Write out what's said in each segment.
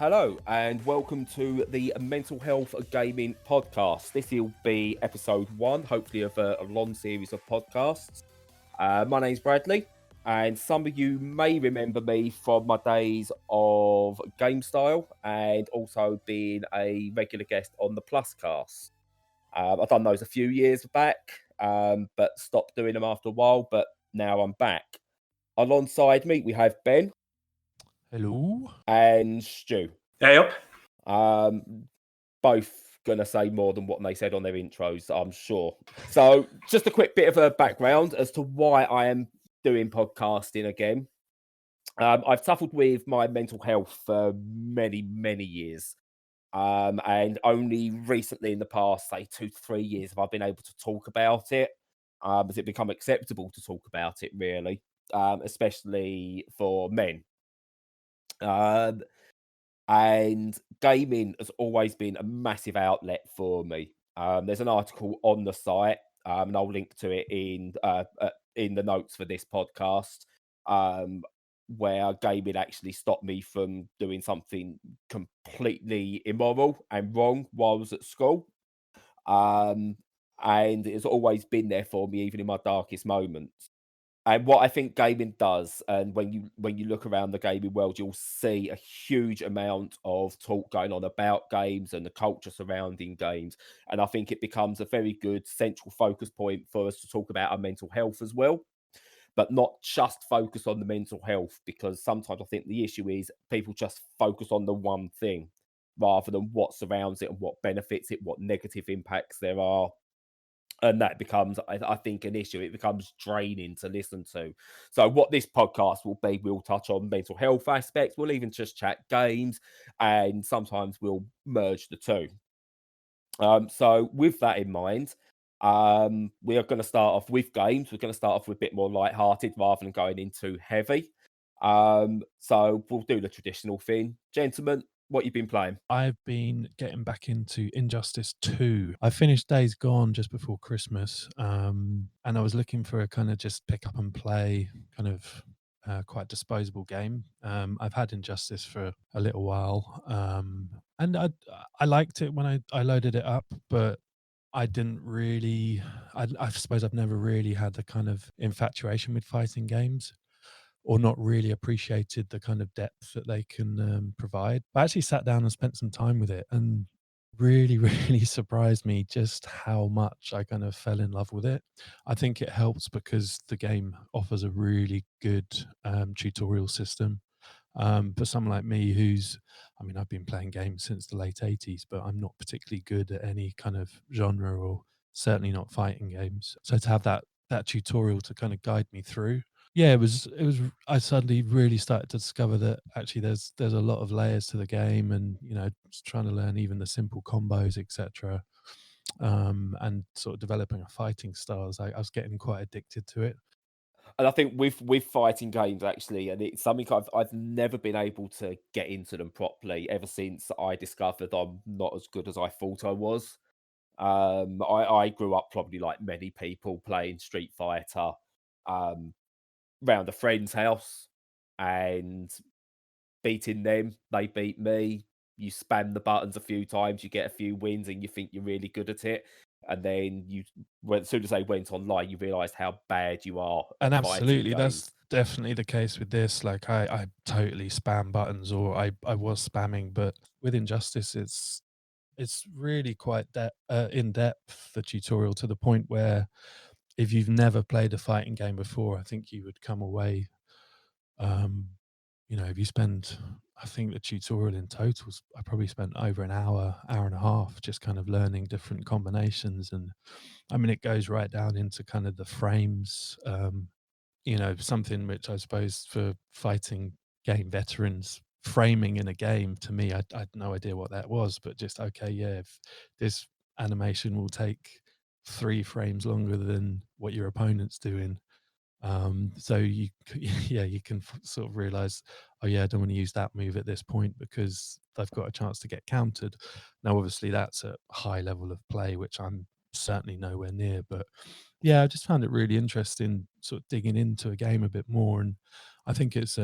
Hello and welcome to the Mental Health Gaming Podcast. This will be episode 1, hopefully, of a long series of podcasts. My name's Bradley, and some of you may remember me from my days of GameStyle and also being a regular guest on the Pluscast. I've done those a few years back, but stopped doing them after a while, but now I'm back. Alongside me, we have Ben. Hello. And Stu. Hey up. Both gonna say more than what they said on their intros, I'm sure. So just a quick bit of a background as to why I am doing podcasting again. I've suffered with my mental health for many years. And only recently in the past, say 2 to 3 years, have I been able to talk about it. Has it become acceptable to talk about it, really? Especially for men. And gaming has always been a massive outlet for me. There's an article on the site, and I'll link to it in the notes for this podcast, where gaming actually stopped me from doing something completely immoral and wrong while I was at school. And it's always been there for me, even in my darkest moments. And what I think gaming does, and when you look around the gaming world, you'll see a huge amount of talk going on about games and the culture surrounding games. And I think it becomes a very good central focus point for us to talk about our mental health as well, but not just focus on the mental health, because sometimes I think the issue is people just focus on the one thing rather than what surrounds it and what benefits it, what negative impacts there are. And that becomes, I think, an issue. It becomes draining to listen to. So what this podcast will be, we'll touch on mental health aspects. We'll even just chat games, and sometimes we'll merge the two. So with that in mind, we are going to start off with games. We're going to start off with a bit more light-hearted rather than going into heavy. So we'll do the traditional thing. Gentlemen, what you've been playing? I've been getting back into Injustice 2. I finished Days Gone just before Christmas, and I was looking for a kind of just pick up and play kind of quite disposable game. I've had Injustice for a little while, and I liked it when I loaded it up, but I didn't really. I suppose I've never really had the kind of infatuation with fighting games, or not really appreciated the kind of depth that they can provide. I actually sat down and spent some time with it, and really, really surprised me just how much I kind of fell in love with it. I think it helps because the game offers a really good tutorial system. For someone like me I've been playing games since the late 80s, but I'm not particularly good at any kind of genre, or certainly not fighting games. So to have that tutorial to kind of guide me through, yeah, it was. I suddenly really started to discover that actually there's a lot of layers to the game, and just trying to learn even the simple combos, etc. And sort of developing a fighting style. I was getting quite addicted to it. And I think with fighting games, actually, and it's something I've never been able to get into them properly ever since I discovered I'm not as good as I thought I was. I grew up probably like many people playing Street Fighter, um, round a friend's house and beating them. They beat me. You spam the buttons a few times, you get a few wins, and you think you're really good at it. And then as soon as they went online, you realised how bad you are And at fighting absolutely, games. that's definitely the case with this. Like I totally spam buttons, or I was spamming, but with Injustice, it's really quite in depth, the tutorial, to the point where if you've never played a fighting game before, I think you would come away. If you spend, I think the tutorial in total, I probably spent over an hour and a half just kind of learning different combinations. And I mean, it goes right down into kind of the frames, something which I suppose for fighting game veterans, framing in a game, to me, I had no idea what that was, but just, okay, yeah, if this animation will take 3 frames longer than what your opponent's doing. So you can sort of realize, oh yeah, I don't want to use that move at this point because they've got a chance to get countered. Now, obviously, that's a high level of play, which I'm certainly nowhere near. But yeah, I just found it really interesting, sort of digging into a game a bit more, and I think it's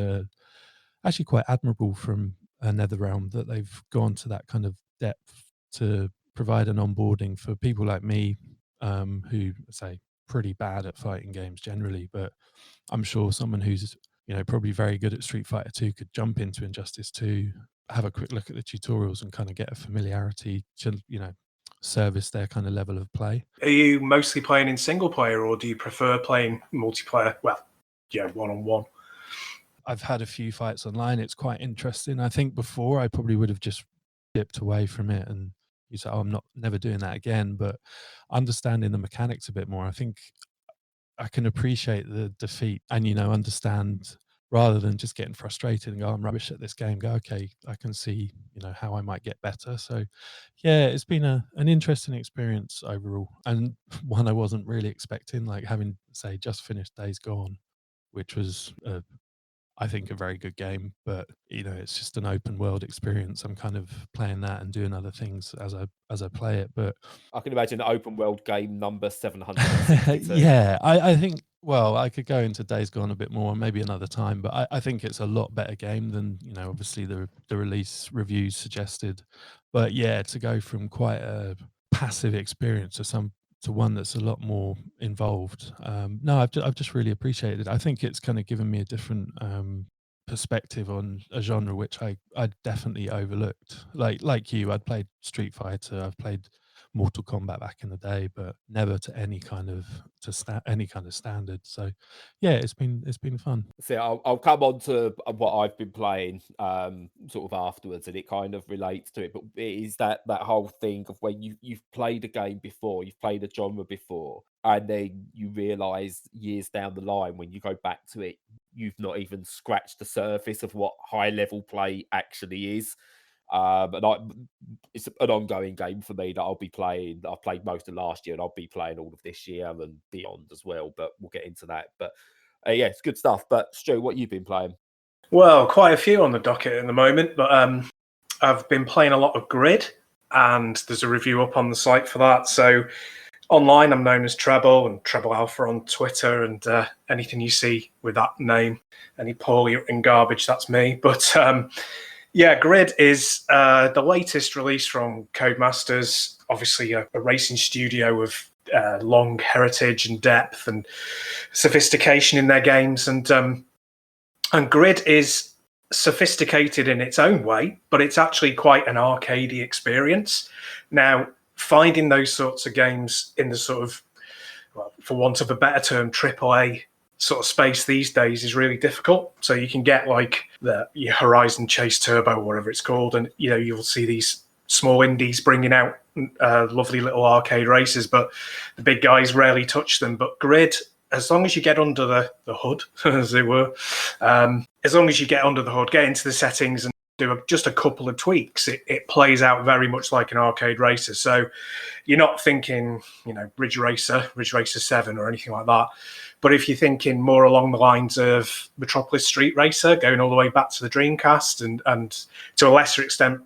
actually quite admirable from NetherRealm that they've gone to that kind of depth to provide an onboarding for people like me, who say pretty bad at fighting games generally, but I'm sure someone who's probably very good at Street Fighter 2 could jump into Injustice 2, have a quick look at the tutorials, and kind of get a familiarity to service their kind of level of play. Are you mostly playing in single player, or do you prefer playing multiplayer? Well, yeah, one-on-one. I've had a few fights online. It's quite interesting. I think before I probably would have just dipped away from it and you say, "Oh, I'm never doing that again." But understanding the mechanics a bit more, I think I can appreciate the defeat and understand, rather than just getting frustrated and go, "I'm rubbish at this game." Go, okay, I can see how I might get better. So yeah, it's been an interesting experience overall, and one I wasn't really expecting, like having, say, just finished Days Gone, which was I think a very good game, but it's just an open world experience. I'm kind of playing that and doing other things as I play it. But I can imagine an open world game number 762. yeah, I think, well, I could go into Days Gone a bit more, maybe another time, but I think it's a lot better game than obviously the release reviews suggested. But yeah, to go from quite a passive experience to one that's a lot more involved. No, I've just really appreciated it. I think it's kind of given me a different perspective on a genre which I definitely overlooked. Like you, I'd played Street Fighter, I've played Mortal Kombat back in the day, but never to any kind of standard. So yeah, it's been fun. So I'll come on to what I've been playing sort of afterwards, and it kind of relates to it. But it is that whole thing of when you've played a game before, you've played a genre before, and then you realise years down the line when you go back to it, you've not even scratched the surface of what high level play actually is. It's an ongoing game for me that I'll be playing. I've played most of last year, and I'll be playing all of this year and beyond as well. But we'll get into that. But yeah, it's good stuff. But Stu, what you've been playing? Well, quite a few on the docket at the moment, but I've been playing a lot of Grid, and there's a review up on the site for that. So online, I'm known as Treble and Treble Alpha on Twitter, and anything you see with that name, any poorly written garbage, that's me. But yeah, Grid is the latest release from Codemasters, obviously a racing studio of long heritage and depth and sophistication in their games. And Grid is sophisticated in its own way, but it's actually quite an arcadey experience. Now, finding those sorts of games in the sort of, well, for want of a better term, AAA sort of space these days is really difficult. So you can get like your Horizon Chase Turbo, or whatever it's called, and you'll see these small indies bringing out lovely little arcade races, but the big guys rarely touch them. But Grid, as long as you get under the hood, as it were, as long as you get under the hood, get into the settings and do just a couple of tweaks, it plays out very much like an arcade racer. So you're not thinking, Ridge Racer 7 or anything like that. But if you're thinking more along the lines of Metropolis Street Racer, going all the way back to the Dreamcast, and to a lesser extent,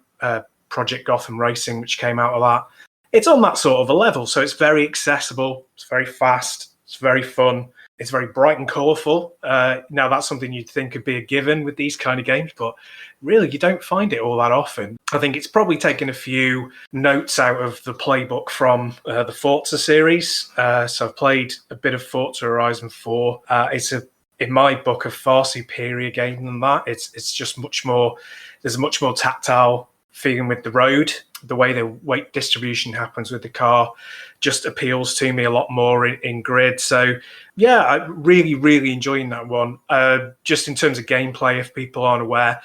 Project Gotham Racing, which came out of that, it's on that sort of a level. So it's very accessible, it's very fast, it's very fun, it's very bright and colourful. Now, that's something you'd think would be a given with these kind of games, but really, you don't find it all that often. I think it's probably taken a few notes out of the playbook from the Forza series. So I've played a bit of Forza Horizon 4. It's in my book, a far superior game than that. It's just much more. There's a much more tactile feeling with the road. The way the weight distribution happens with the car just appeals to me a lot more in Grid. So yeah, I'm really, really enjoying that one. Just in terms of gameplay, if people aren't aware,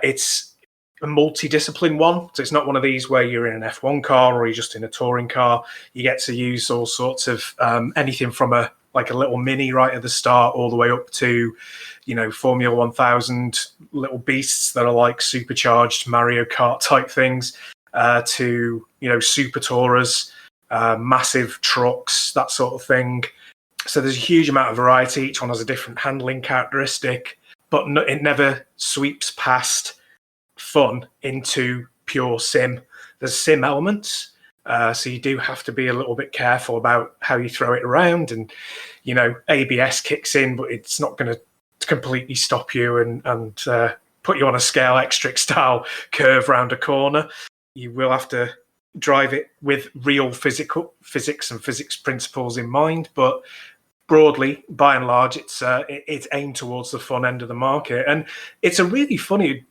it's a multi-discipline one. So it's not one of these where you're in an F1 car or you're just in a touring car. You get to use all sorts of anything from a little mini right at the start all the way up to, Formula 1000 little beasts that are like supercharged Mario Kart type things, to, super tourers, massive trucks, that sort of thing. So there's a huge amount of variety. Each one has a different handling characteristic, but it never sweeps past fun into pure sim. There's sim elements, so you do have to be a little bit careful about how you throw it around, and ABS kicks in, but it's not going to completely stop you and put you on a scale X-Trick style curve round a corner. You will have to drive it with real physics and physics principles in mind, but broadly, by and large, it's aimed towards the fun end of the market, and it's a really funny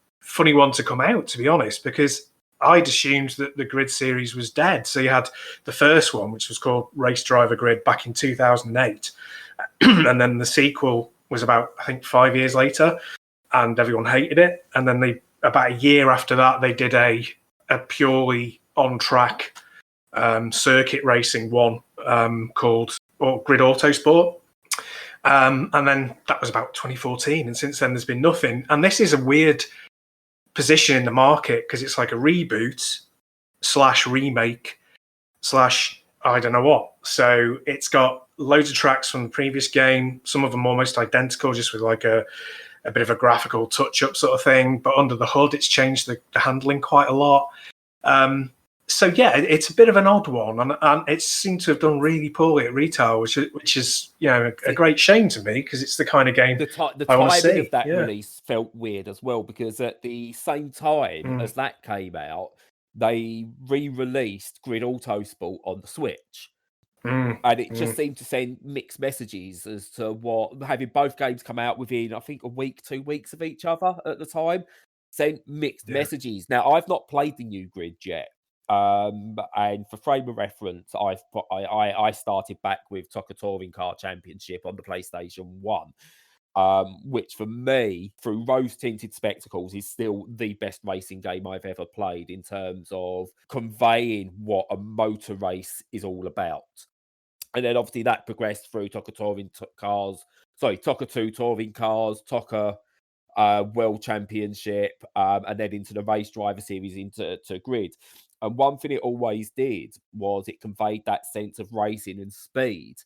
one to come out, to be honest, because I'd assumed that the Grid series was dead. So you had the first one, which was called Race Driver Grid back in 2008, and then the sequel was about, I think, 5 years later, and everyone hated it. And then about a year after that, they did a purely on-track circuit racing one called Grid Autosport. And then that was about 2014. And since then, there's been nothing. And this is a weird position in the market because it's like a reboot / remake / I don't know what. So it's got loads of tracks from the previous game, some of them almost identical, just with like a bit of a graphical touch-up sort of thing. But under the hood, it's changed the handling quite a lot. So yeah, it's a bit of an odd one, and it seemed to have done really poorly at retail, which is a great shame to me because it's the kind of game the I want to see. timing of that release felt weird as well, because at the same time as that came out, they re-released Grid Autosport on the Switch. And it just seemed to send mixed messages as to what, having both games come out within, I think, a week, 2 weeks of each other at the time, sent mixed messages. Now, I've not played the new Grid yet. And for frame of reference, I started back with TOCA Touring Car Championship on the PlayStation 1. Which for me, through rose-tinted spectacles, is still the best racing game I've ever played in terms of conveying what a motor race is all about. And then obviously that progressed through TOCA 2 Touring Cars, TOCA World Championship, and then into the Race Driver Series, into Grid. And one thing it always did was it conveyed that sense of racing and speed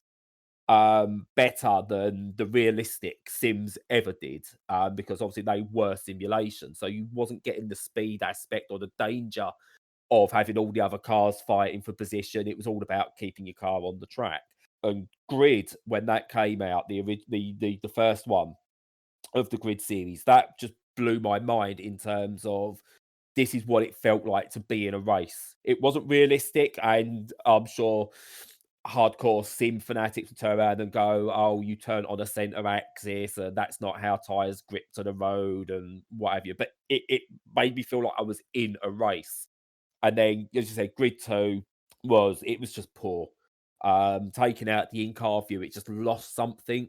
better than the realistic Sims ever did, because obviously they were simulations, so you wasn't getting the speed aspect or the danger of having all the other cars fighting for position. It was all about keeping your car on the track. And Grid, when that came out, the first one of the Grid series, that just blew my mind in terms of this is what it felt like to be in a race. It wasn't realistic, and I'm sure hardcore sim fanatics would turn around and go, oh, you turn on a center axis and that's not how tires grip to the road and what have you. But it made me feel like I was in a race. And then, as you say, Grid 2 was just poor. Taking out the in-car view, it just lost something.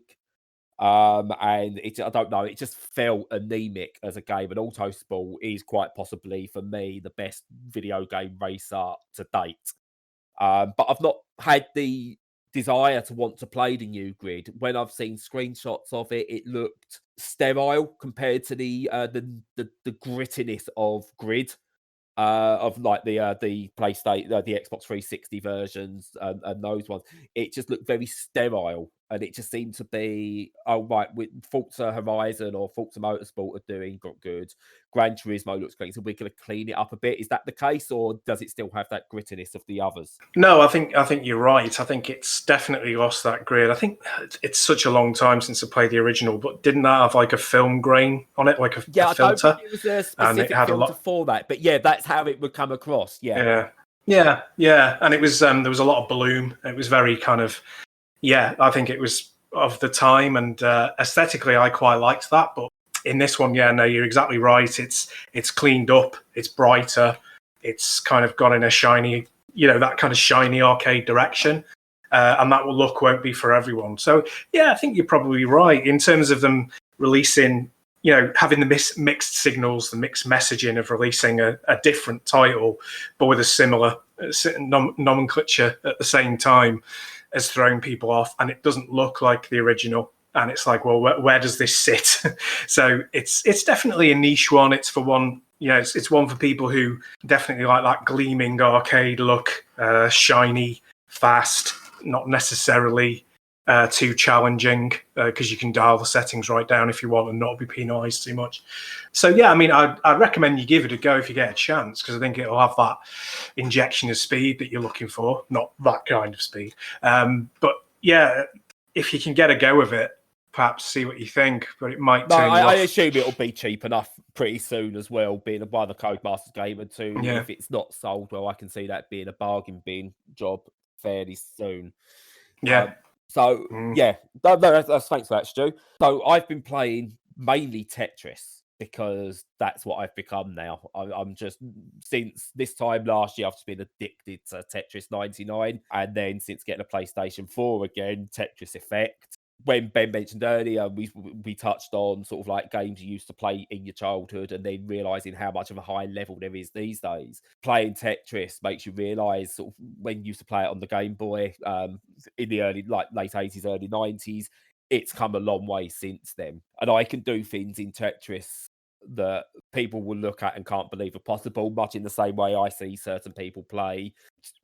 And I don't know, it just felt anemic as a game. And Autosport is quite possibly, for me, the best video game racer to date. But I've not had the desire to want to play the new Grid. When I've seen screenshots of it, it looked sterile compared to the grittiness of Grid, of like the PlayStation, the Xbox 360 versions, and those ones. It just looked very sterile, and it just seemed to be, oh right, with Forza Horizon or Forza Motorsport are doing good. Gran Turismo looks great, so we're going to clean it up a bit. Is that the case, or does it still have that grittiness of the others? No, I think you're right. I think it's definitely lost that Grid. I think it's such a long time since I played the original, but didn't that have like a film grain on it, like a filter? I don't think it was a specific filter for that, but yeah, that's how it would come across. Yeah. And it was there was a lot of bloom. It was very kind of, I think it was of the time, and aesthetically I quite liked that. But in this one, no, you're exactly right. It's cleaned up, it's brighter, it's kind of gone in a shiny, that kind of shiny arcade direction, and that look won't be for everyone. So I think you're probably right in terms of them releasing, having the mixed signals, the mixed messaging of releasing a different title, but with a similar nomenclature at the same time, has thrown people off, and it doesn't look like the original. And it's like, well, where does this sit? So it's definitely a niche one. It's for one, it's one for people who definitely like that gleaming arcade look, shiny, fast, not necessarily too challenging, because you can dial the settings right down if you want and not be penalised too much. So I mean, I'd recommend you give it a go if you get a chance, because I think it'll have that injection of speed that you're looking for, not that kind of speed. But if you can get a go of it, perhaps see what you think, but it might No, turn you I off. assume it'll be cheap enough pretty soon as well, being one of the Codemasters game, and two, Yeah. if it's not sold, well, I can see that being a bargain bin job fairly soon. Yeah. Yeah, that's thanks for that, Stu. So I've been playing mainly Tetris because that's what I've become now. I'm just, since this time last year, I've just been addicted to Tetris 99, and then since getting a PlayStation 4 again, Tetris Effect. When Ben mentioned earlier, we touched on sort of like games you used to play in your childhood, and then realizing how much of a high level there is these days. Playing Tetris makes you realize sort of when you used to play it on the Game Boy in the late 80s, early 90s, it's come a long way since then. And I can do things in Tetris that people will look at and can't believe are possible, much in the same way I see certain people play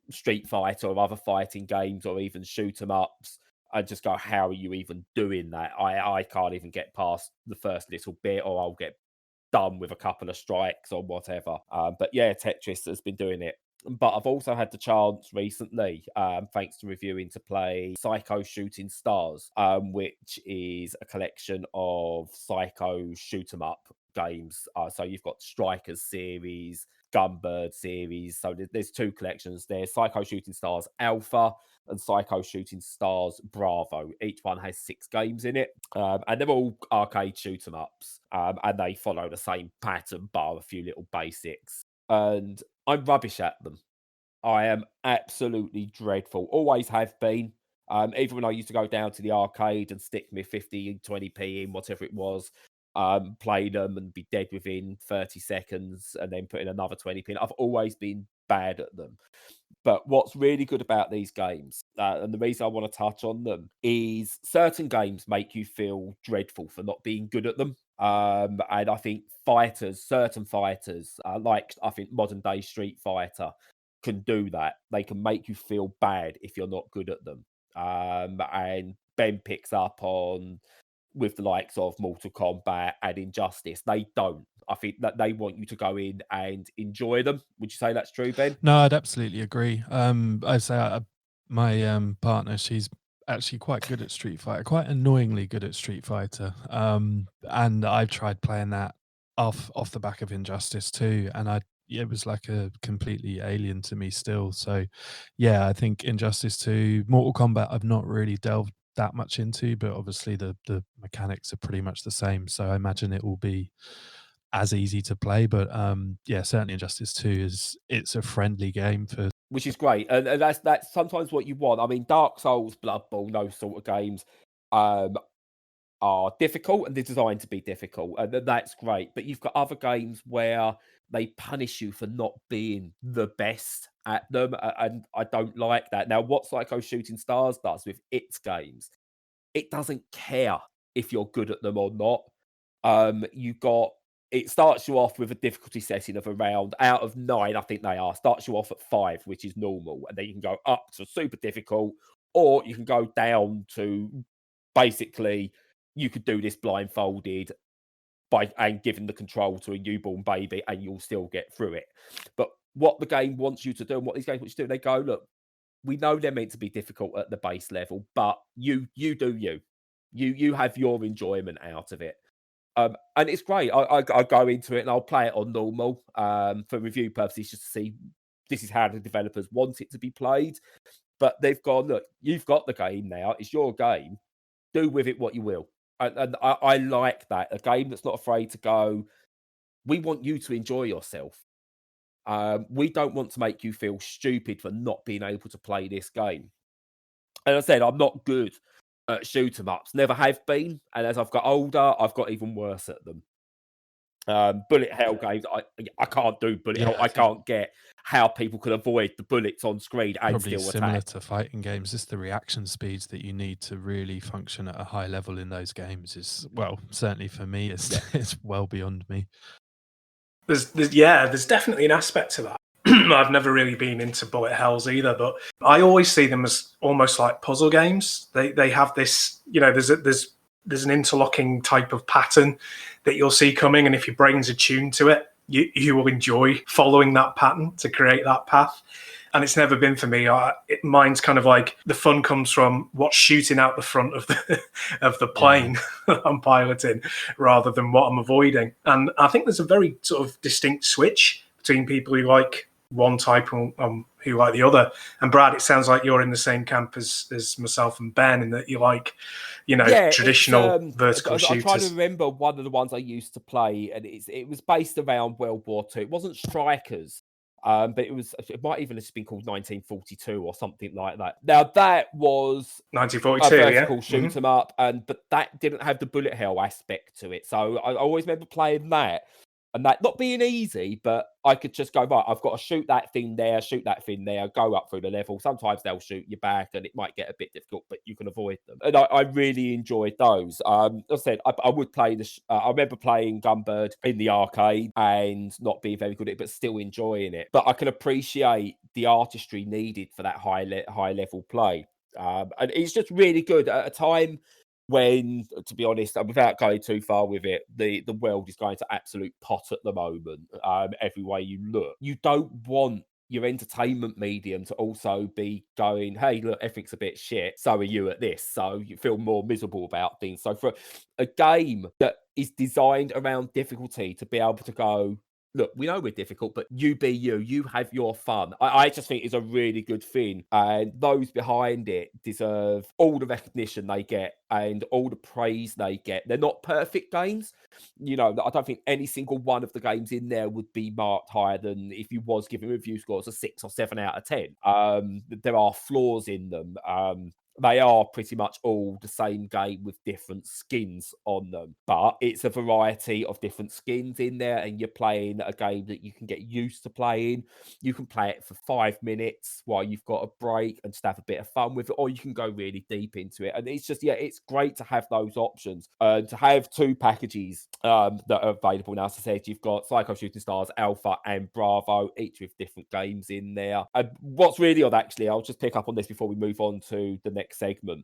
Street Fighter or other fighting games or even shoot 'em ups. I just go, how are you even doing that? I can't even get past the first little bit, or I'll get done with a couple of strikes or whatever. But yeah, Tetris has been doing it. But I've also had the chance recently, thanks to reviewing, to play Psikyo Shooting Stars, which is a collection of Psycho shoot 'em up games. So you've got Strikers series, Gunbird series. So there's two collections. There's Psikyo Shooting Stars Alpha and Psikyo Shooting Stars Bravo. Each one has 6 games in it, and they're all arcade shoot 'em ups, and they follow the same pattern, bar a few little basics. And I'm rubbish at them. I am absolutely dreadful. Always have been. Even when I used to go down to the arcade and stick me 50 and 20p in, whatever it was, play them and be dead within 30 seconds and then put in another 20p in. I've always been bad at them. But what's really good about these games, and the reason I want to touch on them, is certain games make you feel dreadful for not being good at them. And I think certain fighters, like I think modern day Street Fighter, can do that. They can make you feel bad if you're not good at them. And Ben picks up on with the likes of Mortal Kombat and Injustice. They don't. I think that they want you to go in and enjoy them. Would you say that's true, Ben? No, I'd absolutely agree. I'd say my partner, she's actually quite good at Street Fighter, quite annoyingly good at Street Fighter. And I've tried playing that off the back of Injustice too, and it was like a completely alien to me still. So, yeah, I think Injustice 2, Mortal Kombat, I've not really delved that much into, but obviously the mechanics are pretty much the same. So I imagine it will be as easy to play. But yeah, certainly Injustice 2 it's a friendly game for. Which is great, and that's sometimes what you want. I mean, Dark Souls, Blood Bowl, those sort of games are difficult, and they're designed to be difficult, and that's great. But you've got other games where they punish you for not being the best at them, and I don't like that. Now, what Psycho Shooting Stars does with its games, it doesn't care if you're good at them or not. It starts you off with a difficulty setting of around, out of 9, I think they are, starts you off at 5, which is normal, and then you can go up to super difficult, or you can go down to basically you could do this blindfolded and given the control to a newborn baby, and you'll still get through it. But what the game wants you to do, and what these games want you to do, they go, look, we know they're meant to be difficult at the base level, but you do you have your enjoyment out of it. And it's great. I go into it and I'll play it on normal for review purposes, just to see this is how the developers want it to be played. But they've gone, look, you've got the game now. It's your game. Do with it what you will. And I like that. A game that's not afraid to go, we want you to enjoy yourself. We don't want to make you feel stupid for not being able to play this game. And I said, I'm not good at shoot 'em ups. Never have been. And as I've got older, I've got even worse at them. Bullet hell games, I can't do bullet hell. I can't get how people can avoid the bullets on screen and probably still similar attack. to fighting games. Just the reaction speeds that you need to really function at a high level in those games is, well, certainly for me, it's well beyond me. There's definitely an aspect to that. I've never really been into bullet hells either, but I always see them as almost like puzzle games. They have this, there's an interlocking type of pattern that you'll see coming, and if your brain's attuned to it, you will enjoy following that pattern to create that path. And it's never been for me. Mine's kind of like the fun comes from what's shooting out the front of the plane that I'm piloting, rather than what I'm avoiding. And I think there's a very sort of distinct switch between people who like one type and who like the other. And Brad, it sounds like you're in the same camp as myself and Ben, in that you like, traditional vertical I'm shooters. trying to remember one of the ones I used to play, and it was based around World War II. It wasn't Strikers, but it might even have been called 1942 or something like that. Now that was 1942, a vertical shoot 'em up, but that didn't have the bullet hell aspect to it. So I always remember playing that. And that not being easy, but I could just go, right, I've got to shoot that thing there, go up through the level. Sometimes they'll shoot you back and it might get a bit difficult, but you can avoid them. And I really enjoyed those. As I said, I would play this. I remember playing Gunbird in the arcade and not being very good at it, but still enjoying it. But I can appreciate the artistry needed for that high level play. And it's just really good at a time when, to be honest, without going too far with it, the world is going to absolute pot at the moment. Every way you look, you don't want your entertainment medium to also be going, hey, look, everything's a bit shit, so are you at this, so you feel more miserable about things. So for a game that is designed around difficulty to be able to go, look, we know we're difficult, but you be you. You have your fun. I just think it's a really good thing. And those behind it deserve all the recognition they get and all the praise they get. They're not perfect games. I don't think any single one of the games in there would be marked higher than if you was giving review scores a 6 or 7 out of 10. There are flaws in them. They are pretty much all the same game with different skins on them, but it's a variety of different skins in there, and you're playing a game that you can get used to playing. You can play it for 5 minutes while you've got a break and just have a bit of fun with it, or you can go really deep into it. And it's just, it's great to have those options. To have 2 packages that are available now. As I said, you've got Psikyo Shooting Stars Alpha and Bravo, each with different games in there. And what's really odd, actually, I'll just pick up on this before we move on to the next segment,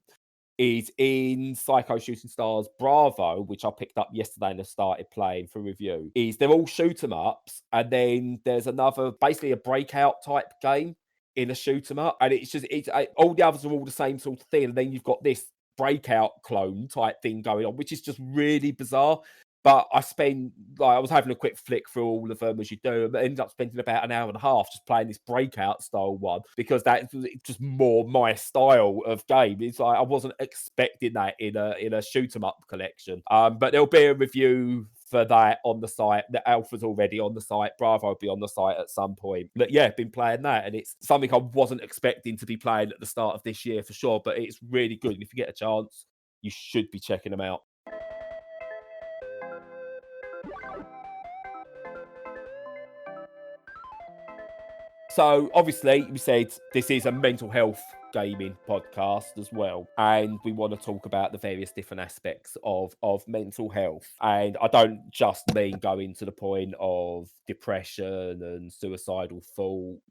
is in Psikyo Shooting Stars Bravo, which I picked up yesterday and have started playing for review, is they're all shoot 'em ups, and then there's another, basically a breakout type game in a shoot 'em up, and all the others are all the same sort of thing, and then you've got this breakout clone type thing going on, which is just really bizarre. But I was having a quick flick through all of them as you do, and ended up spending about an hour and a half just playing this breakout style one, because that's just more my style of game. It's like I wasn't expecting that in a shoot 'em up collection. But there'll be a review for that on the site. The Alpha's already on the site. Bravo will be on the site at some point. But yeah, been playing that, and it's something I wasn't expecting to be playing at the start of this year for sure. But it's really good, and if you get a chance, you should be checking them out. So obviously we said this is a mental health gaming podcast as well, and we want to talk about the various different aspects of mental health. And I don't just mean going to the point of depression and suicidal thoughts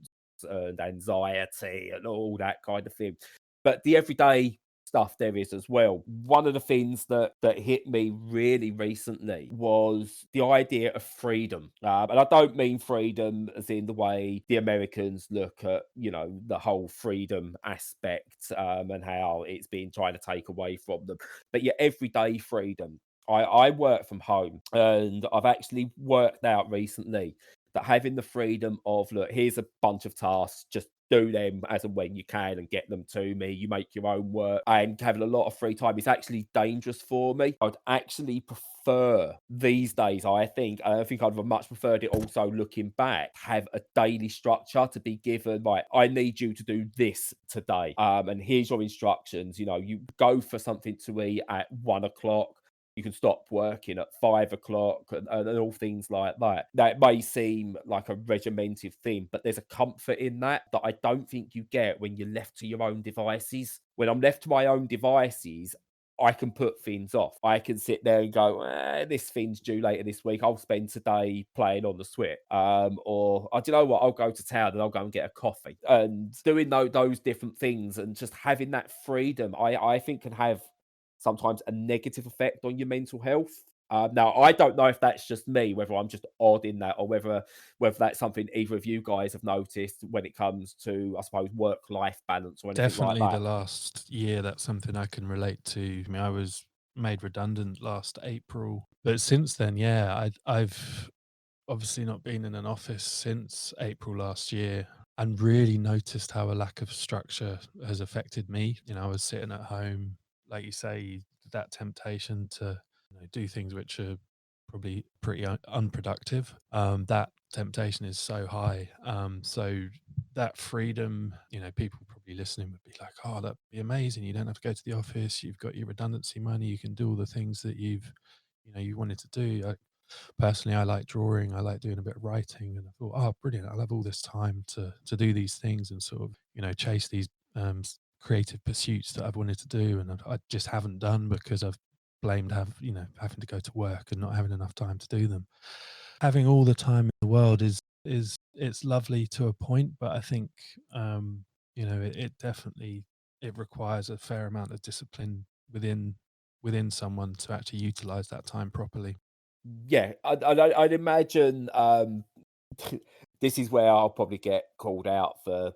and anxiety and all that kind of thing, but the everyday stuff there is as well. One of the things that hit me really recently was the idea of freedom. And I don't mean freedom as in the way the Americans look at, the whole freedom aspect, and how it's been trying to take away from them, but your everyday freedom. I work from home, and I've actually worked out recently that having the freedom of, look, here's a bunch of tasks, just do them as and when you can and get them to me. You make your own work, and having a lot of free time is actually dangerous for me. I'd actually prefer these days, I think I'd have much preferred it also looking back, have a daily structure to be given, right, I need you to do this today. And here's your instructions. You go for something to eat at 1 o'clock. You can stop working at 5 o'clock and all things like that. Now, it may seem like a regimented thing, but there's a comfort in that I don't think you get when you're left to your own devices. When I'm left to my own devices, I can put things off. I can sit there and go, this thing's due later this week. I'll spend today playing on the Switch. Or, do you know what? I'll go to town and I'll go and get a coffee. And doing those different things and just having that freedom, I think can have sometimes a negative effect on your mental health. Now, I don't know if that's just me, whether I'm just odd in that, or whether that's something either of you guys have noticed when it comes to, I suppose, work-life balance or anything like Definitely the that. last year, that's something I can relate to. I mean, I was made redundant last April, but since then, yeah, I've obviously not been in an office since April last year, and really noticed how a lack of structure has affected me. You know, I was sitting at home, like you say, that temptation to do things which are probably pretty unproductive. That temptation is so high. So that freedom, people probably listening would be like, oh, that'd be amazing. You don't have to go to the office. You've got your redundancy money. You can do all the things that you wanted to do. Personally, I like drawing. I like doing a bit of writing, and I thought, oh, brilliant! I'll have all this time to do these things and sort of chase these creative pursuits that I've wanted to do, and I just haven't done because I've blamed having to go to work and not having enough time to do them. Having all the time in the world is it's lovely to a point, but I think it definitely it requires a fair amount of discipline within someone to actually utilize that time properly. Yeah, I'd imagine this is where I'll probably get called out for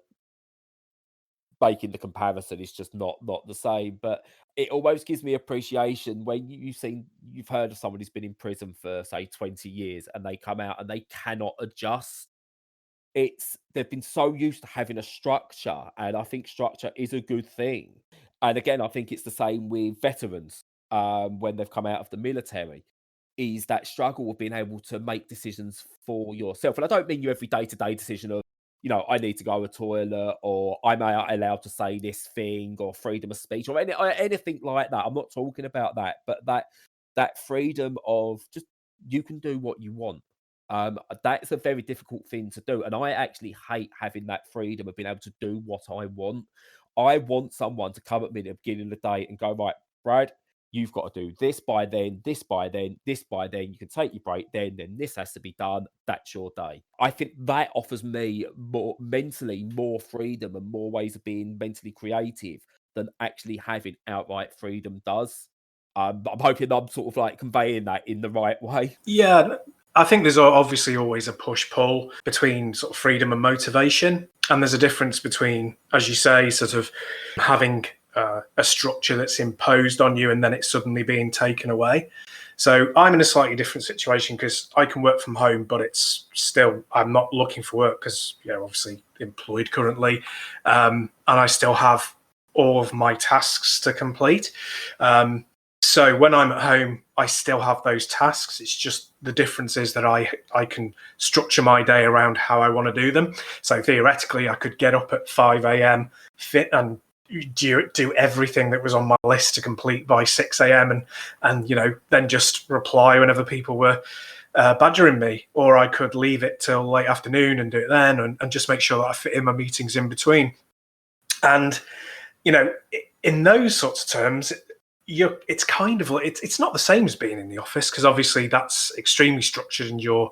making the comparison. It's just not the same, but it almost gives me appreciation when you've heard of someone who's been in prison for, say, 20 years, and they come out and they cannot adjust. They've been so used to having a structure, and I think structure is a good thing. And again, I think it's the same with veterans, when they've come out of the military, is that struggle of being able to make decisions for yourself. And I don't mean your every day-to-day decision of, I need to go to the toilet, or I'm allowed to say this thing, or freedom of speech, or anything like that. I'm not talking about that, but that freedom of just, you can do what you want. That's a very difficult thing to do, and I actually hate having that freedom of being able to do what I want. I want someone to come at me at the beginning of the day and go, right, Brad, you've got to do this by then, this by then, this by then. You can take your break then this has to be done. That's your day. I think that offers me more freedom and more ways of being mentally creative than actually having outright freedom does. But I'm hoping I'm sort of like conveying that in the right way. Yeah, I think there's obviously always a push-pull between sort of freedom and motivation. And there's a difference between, as you say, sort of having a structure that's imposed on you and then it's suddenly being taken away. So I'm in a slightly different situation because I can work from home, but it's still, I'm not looking for work because, obviously employed currently. And I still have all of my tasks to complete. So when I'm at home, I still have those tasks. It's just the difference is that I can structure my day around how I want to do them. So theoretically, I could get up at 5 a.m., fit and do everything that was on my list to complete by 6 a.m. and then just reply whenever people were badgering me. Or I could leave it till late afternoon and do it then and just make sure that I fit in my meetings in between. And, in those sorts of terms, it's kind of like it's not the same as being in the office because obviously that's extremely structured and you're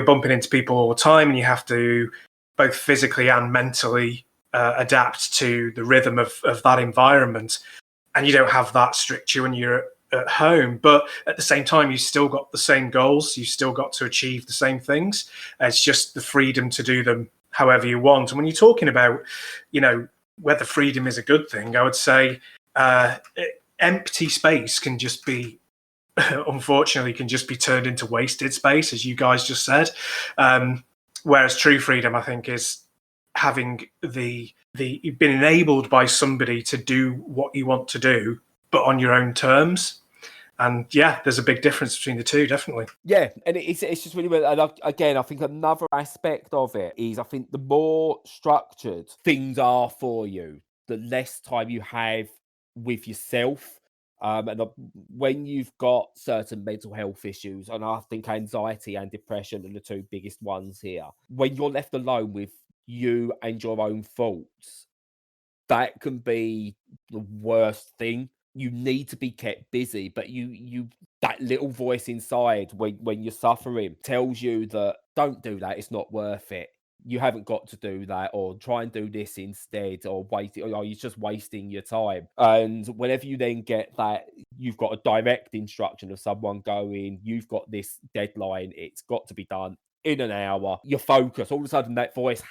bumping into people all the time and you have to both physically and mentally adapt to the rhythm of that environment, and you don't have that structure when you're at home. But at the same time, you still got the same goals, you still got to achieve the same things. It's just the freedom to do them however you want. And when you're talking about whether freedom is a good thing, I would say empty space can just be, unfortunately, can just be turned into wasted space, as you guys just said. Whereas true freedom, I think, is having you've been enabled by somebody to do what you want to do, but on your own terms. And yeah, there's a big difference between the two, definitely. Yeah, and it's just really weird. And again, I think another aspect of it is I think the more structured things are for you, the less time you have with yourself. And when you've got certain mental health issues, and I think anxiety and depression are the two biggest ones here, when you're left alone with you and your own thoughts, that can be the worst thing. You need to be kept busy, but you that little voice inside when you're suffering tells you that don't do that, it's not worth it. you haven't got to do that, or try and do this instead, or wait, or you're just wasting your time. And whenever you then get that, you've got a direct instruction of someone going, you've got this deadline, it's got to be done in an hour, your focus, all of a sudden that voice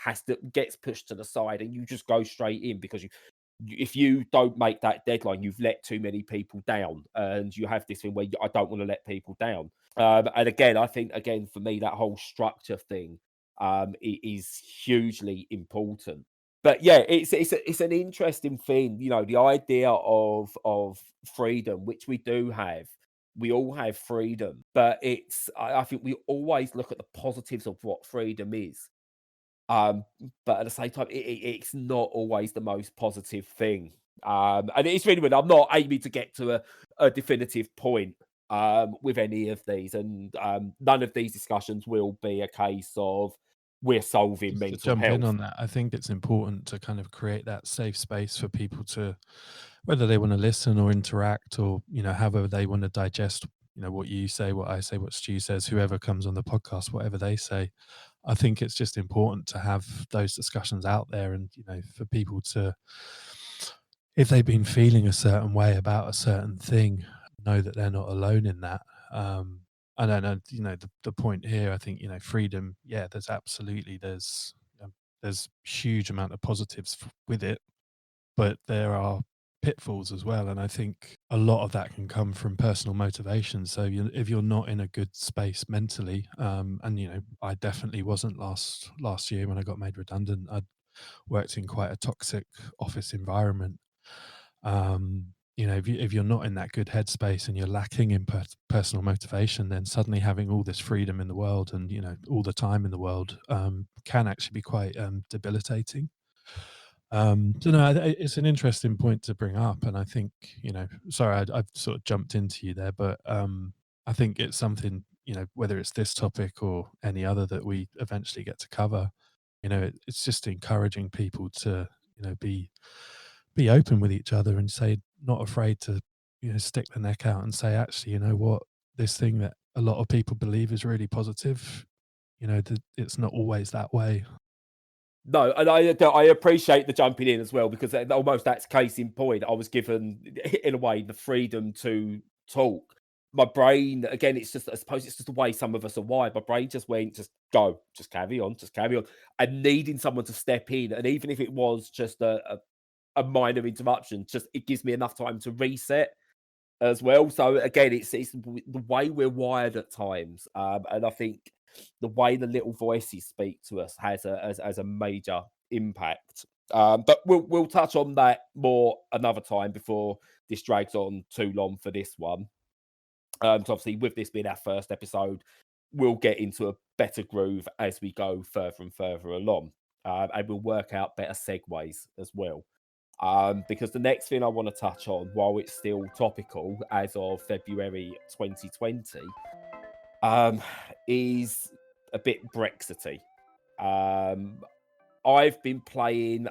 gets pushed to the side, and you just go straight in, because if you don't make that deadline, you've let too many people down, and you have this thing where I don't want to let people down. And again, I think, again, for me, that whole structure thing is hugely important. But yeah, it's an interesting thing, the idea of freedom, which we do have. We all have freedom, but I think we always look at the positives of what freedom is. But at the same time, it's not always the most positive thing. And it's really weird. I'm not aiming to get to a definitive point with any of these, and none of these discussions will be a case of we're solving Just to mental jump in health. on that, I think it's important to kind of create that safe space for people to, whether they want to listen or interact, or however they want to digest what you say, what I say, what Stu says, whoever comes on the podcast, whatever they say. I think it's just important to have those discussions out there, and for people to, if they've been feeling a certain way about a certain thing, know that they're not alone in that. And then, the point here, I think, freedom, yeah, there's huge amount of positives with it, but there are pitfalls as well. And I think a lot of that can come from personal motivation. So if you're not in a good space mentally, and I definitely wasn't last year when I got made redundant. I'd worked in quite a toxic office environment. If you're not in that good headspace and you're lacking in personal motivation, then suddenly having all this freedom in the world and all the time in the world can actually be quite debilitating. So no, it's an interesting point to bring up, and I think sorry, I've sort of jumped into you there, but I think it's something, whether it's this topic or any other that we eventually get to cover, it's just encouraging people to be open with each other and say, not afraid to stick the neck out and say, actually, what, this thing that a lot of people believe is really positive, it's not always that way. No, and I appreciate the jumping in as well, because almost that's case in point. I was given, in a way, the freedom to talk. My brain, again, it's just, I suppose it's just the way some of us are wired. My brain just went, just go, just carry on, and needing someone to step in, and even if it was just a minor interruption, just it gives me enough time to reset as well. So again, it's the way we're wired at times, and I think the way the little voices speak to us has a major impact. But we'll touch on that more another time, before this drags on too long for this one. So obviously, with this being our first episode, we'll get into a better groove as we go further and further along, and we'll work out better segues as well. Because the next thing I want to touch on, while it's still topical as of February 2020, is a bit Brexity. I've been playing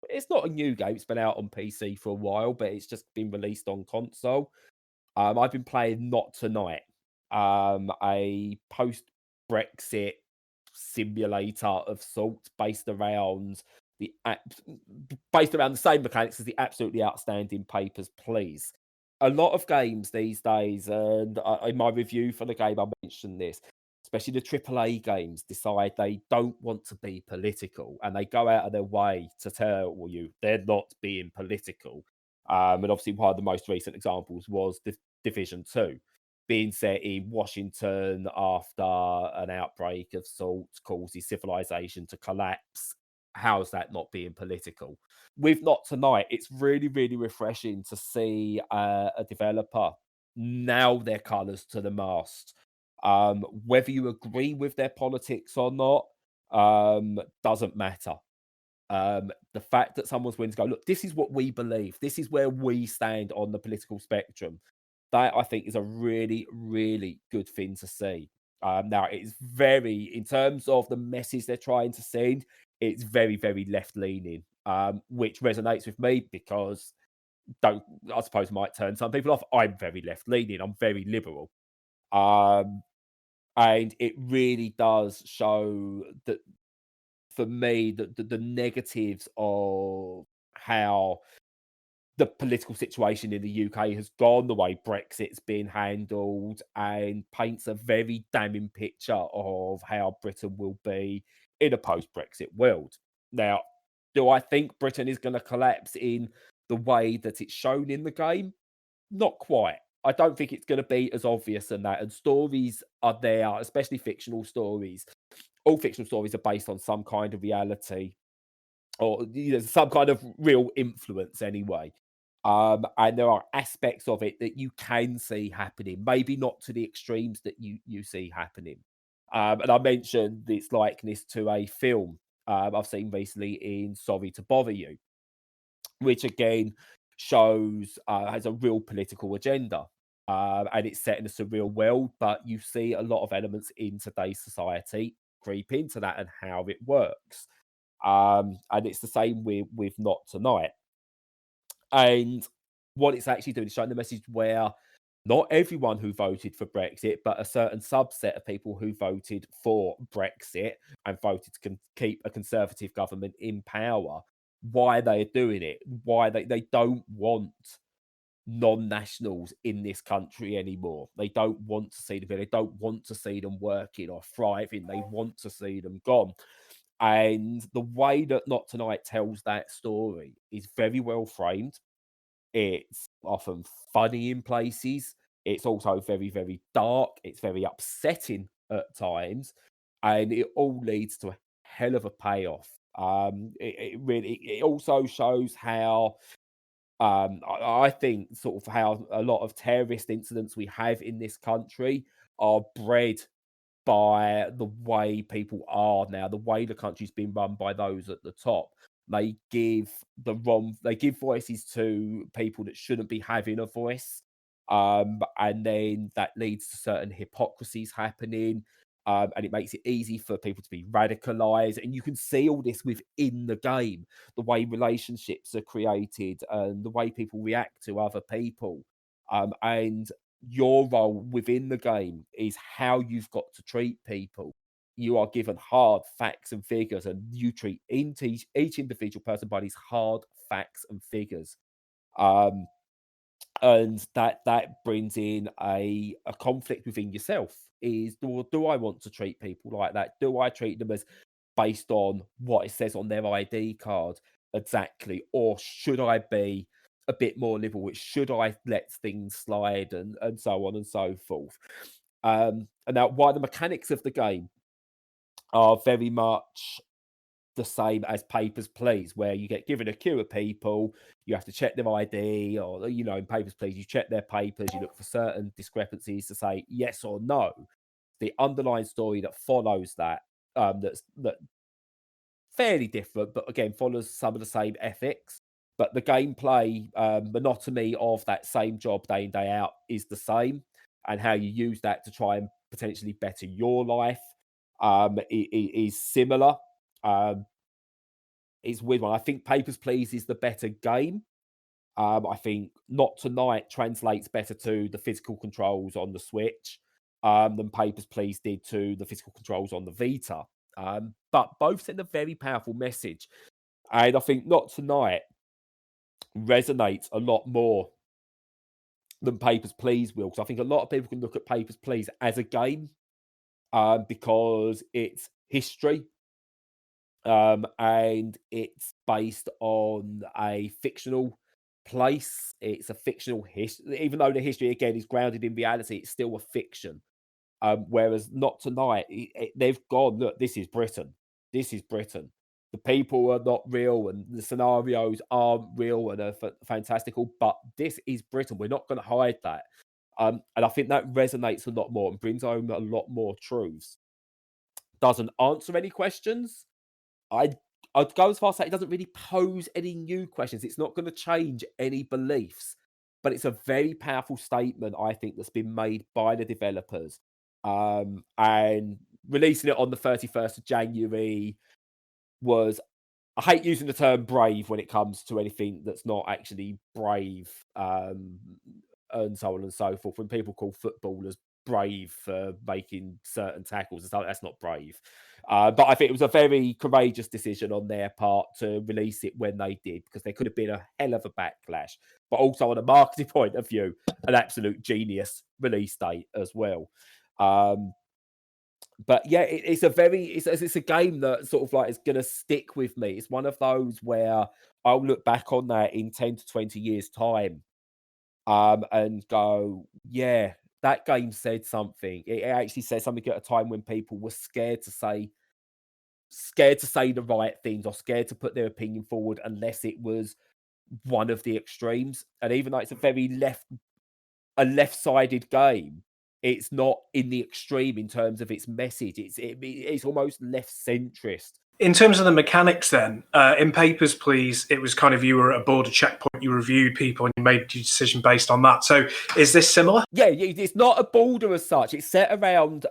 it's not a new game, it's been out on PC for a while, but it's just been released on console. I've been playing Not Tonight, a post-Brexit simulator of sorts, based around the same mechanics as the absolutely outstanding Papers, Please. A lot of games these days, and in my review for the game, I mentioned this, especially the AAA games, decide they don't want to be political, and they go out of their way to tell you they're not being political. And obviously, one of the most recent examples was Division 2, being set in Washington after an outbreak of sorts causes civilization to collapse. How's that not being political? With Not Tonight, it's really, really refreshing to see a developer nail their colours to the mast. Whether you agree with their politics or not, doesn't matter. The fact that someone's willing to go, look, this is what we believe, this is where we stand on the political spectrum, that I think is a really, really good thing to see. Now, it's very, in terms of the message they're trying to send, it's very, very left leaning, which resonates with me, because I suppose might turn some people off. I'm very left leaning, I'm very liberal. And it really does show that for me, the negatives of how the political situation in the UK has gone, the way Brexit's been handled, and paints a very damning picture of how Britain will be in a post-Brexit world. Now, do I think Britain is going to collapse in the way that it's shown in the game? Not quite. I don't think it's going to be as obvious than that. And stories are there, especially fictional stories. All fictional stories are based on some kind of reality or some kind of real influence anyway. And there are aspects of it that you can see happening, maybe not to the extremes that you see happening. And I mentioned its likeness to a film I've seen recently in Sorry to Bother You, which again shows has a real political agenda. And it's set in a surreal world, but you see a lot of elements in today's society creep into that and how it works. And it's the same with Not Tonight. And what it's actually doing is showing the message where not everyone who voted for Brexit, but a certain subset of people who voted for Brexit and voted to keep a conservative government in power, why they're doing it, why they don't want non-nationals in this country anymore. They don't want to see them here. They don't want to see them working or thriving. They want to see them gone. And the way that Not Tonight tells that story is very well framed. It's often funny in places. It's also very, very dark. It's very upsetting at times. And it all leads to a hell of a payoff. It also shows how I think sort of how a lot of terrorist incidents we have in this country are bred by the way people are now, the way the country's been run by those at the top. They give voices to people that shouldn't be having a voice. And then that leads to certain hypocrisies happening. And it makes it easy for people to be radicalized. And you can see all this within the game, the way relationships are created and the way people react to other people. And your role within the game is how you've got to treat people. You are given hard facts and figures, and you treat each individual person by these hard facts and figures. Um, and that brings in a conflict within yourself. Is do I want to treat people like that? Do I treat them as based on what it says on their ID card exactly, or should I be a bit more liberal? Should I let things slide and so on and so forth? And now, while the mechanics of the game are very much the same as Papers, Please, where you get given a queue of people, you have to check their ID, or in Papers, Please, you check their papers, you look for certain discrepancies to say yes or no. The underlying story that follows that, that fairly different, but again follows some of the same ethics. But the gameplay monotony of that same job day in day out is the same, and how you use that to try and potentially better your life is similar. Um, it's a weird one. I think Papers, Please is the better game. I think Not Tonight translates better to the physical controls on the Switch than Papers, Please did to the physical controls on the Vita. But both send a very powerful message. And I think Not Tonight resonates a lot more than Papers, Please will. Because I think a lot of people can look at Papers, Please as a game because it's history. And it's based on a fictional place. It's a fictional history. Even though the history, again, is grounded in reality, it's still a fiction. Whereas Not Tonight, they've gone, look, this is Britain. This is Britain. The people are not real and the scenarios aren't real and are fantastical, but this is Britain. We're not going to hide that. And I think that resonates a lot more and brings home a lot more truths. Doesn't answer any questions. I'd go as far as say it doesn't really pose any new questions. It's not going to change any beliefs, but it's a very powerful statement, I think, that's been made by the developers. And releasing it on the 31st of January was, I hate using the term brave when it comes to anything that's not actually brave, and so on and so forth. When people call footballers brave for making certain tackles and stuff, that's not brave. But I think it was a very courageous decision on their part to release it when they did, because there could have been a hell of a backlash. But also on a marketing point of view, an absolute genius release date as well. But yeah, it's a game that sort of like is gonna stick with me. It's one of those where I'll look back on that in 10 to 20 years' time, and go, yeah, that game said something. It actually said something at a time when people were scared to say the right things, or scared to put their opinion forward unless it was one of the extremes. And even though it's a left-sided game, it's not in the extreme in terms of its message. It's almost left centrist. In terms of the mechanics then, in Papers, Please, it was kind of you were at a border checkpoint, you reviewed people and you made your decision based on that. So is this similar? Yeah, it's not a border as such. It's set around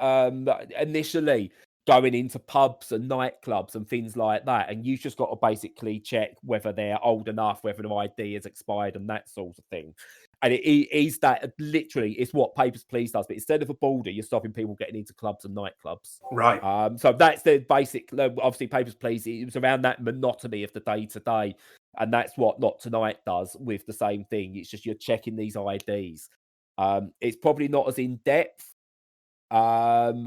initially going into pubs and nightclubs and things like that. And you've just got to basically check whether they're old enough, whether their ID has expired and that sort of thing. And it is that literally it's what Papers, Please does. But instead of a border, you're stopping people getting into clubs and nightclubs. Right. So that's the basic, obviously Papers, Please, it was around that monotony of the day-to-day. And that's what Not Tonight does with the same thing. It's just you're checking these IDs. It's probably not as in-depth as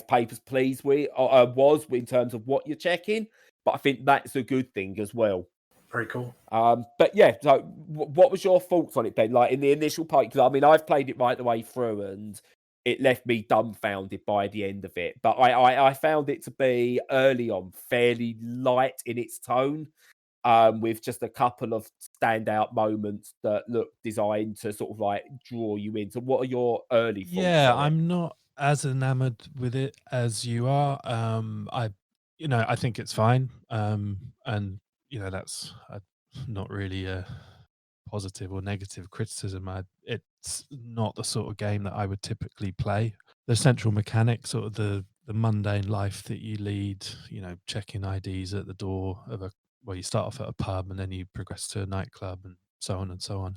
Papers, Please was in terms of what you're checking. But I think that's a good thing as well. Very cool. But yeah, so what was your thoughts on it, Ben? Like in the initial part, because I mean, I've played it right the way through, and it left me dumbfounded by the end of it. But I found it to be early on fairly light in its tone, with just a couple of standout moments that look designed to sort of like draw you in. So what are your early thoughts? Yeah, on it? I'm not as enamored with it as you are. I think it's fine. And that's not really a positive or negative criticism. It's not the sort of game that I would typically play. The central mechanic, sort of the mundane life that you lead, checking IDs at the door of you start off at a pub and then you progress to a nightclub and so on and so on.